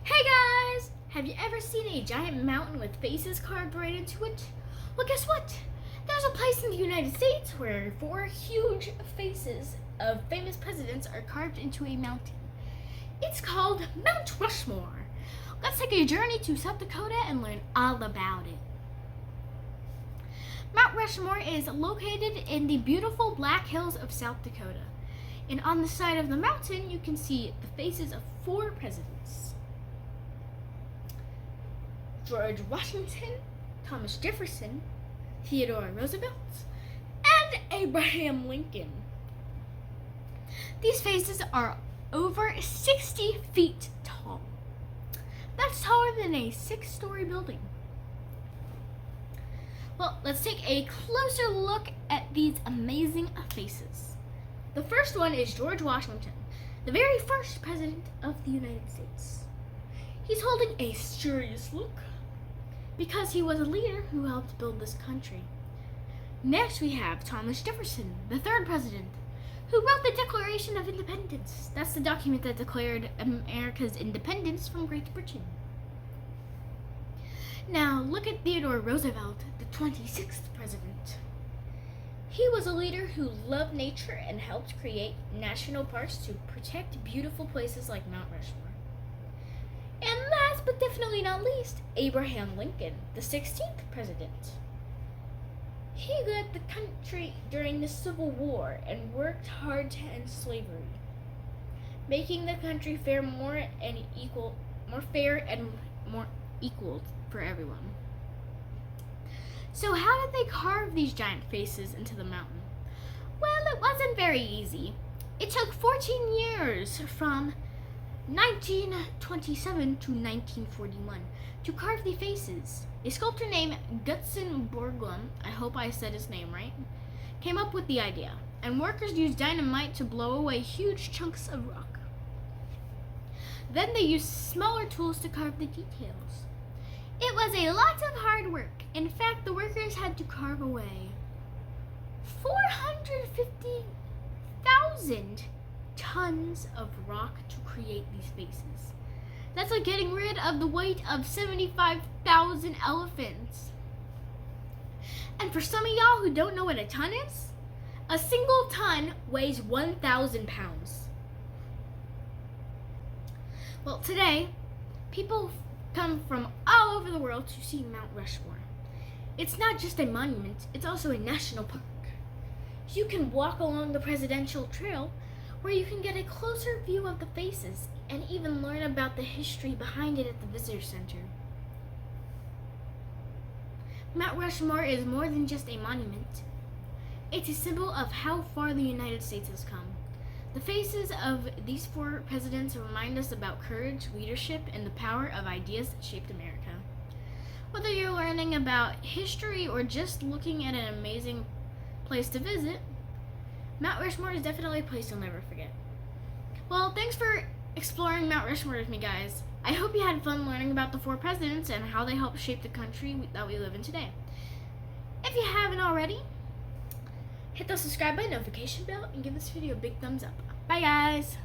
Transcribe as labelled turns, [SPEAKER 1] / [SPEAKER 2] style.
[SPEAKER 1] Hey guys! Have you ever seen a giant mountain with faces carved right into it? Well, guess what? There's a place in the United States where 4 huge faces of famous presidents are carved into a mountain. It's called Mount Rushmore. Let's take a journey to South Dakota and learn all about it. Mount Rushmore is located in the beautiful Black Hills of South Dakota. And on the side of the mountain, you can see the faces of 4 presidents: George Washington, Thomas Jefferson, Theodore Roosevelt, and Abraham Lincoln. These faces are over 60 feet tall. That's taller than a 6-story building. Well, let's take a closer look at these amazing faces. The first one is George Washington, the very first president of the United States. He's holding a serious look because he was a leader who helped build this country. Next, we have Thomas Jefferson, the 3rd president, who wrote the Declaration of Independence. That's the document that declared America's independence from Great Britain. Now, look at Theodore Roosevelt, the 26th president. He was a leader who loved nature and helped create national parks to protect beautiful places like Mount Rushmore. And last but definitely not least, Abraham Lincoln, the 16th president. He led the country during the Civil War and worked hard to end slavery, making the country more fair and more equal for everyone. So how did they carve these giant faces into the mountain? Well, it wasn't very easy. It took 14 years from 1927 to 1941 to carve the faces. A sculptor named Gutzon Borglum, I hope I said his name right, came up with the idea, and workers used dynamite to blow away huge chunks of rock. Then they used smaller tools to carve the details. It was a lot of hard work. In fact, the workers had to carve away 450,000 tons of rock to create these faces. That's like getting rid of the weight of 75,000 elephants. And for some of y'all who don't know what a ton is, a single ton weighs 1,000 pounds. Well, today, people come from all over the world to see Mount Rushmore. It's not just a monument, it's also a national park. You can walk along the Presidential Trail, where you can get a closer view of the faces and even learn about the history behind it at the visitor center. Mount Rushmore is more than just a monument. It's a symbol of how far the United States has come. The faces of these 4 presidents remind us about courage, leadership, and the power of ideas that shaped America. Whether you're learning about history or just looking at an amazing place to visit, Mount Rushmore is definitely a place you'll never forget. Well, thanks for exploring Mount Rushmore with me, guys. I hope you had fun learning about the 4 presidents and how they helped shape the country that we live in today. If you haven't already, hit the subscribe button, notification bell, and give this video a big thumbs up. Bye, guys!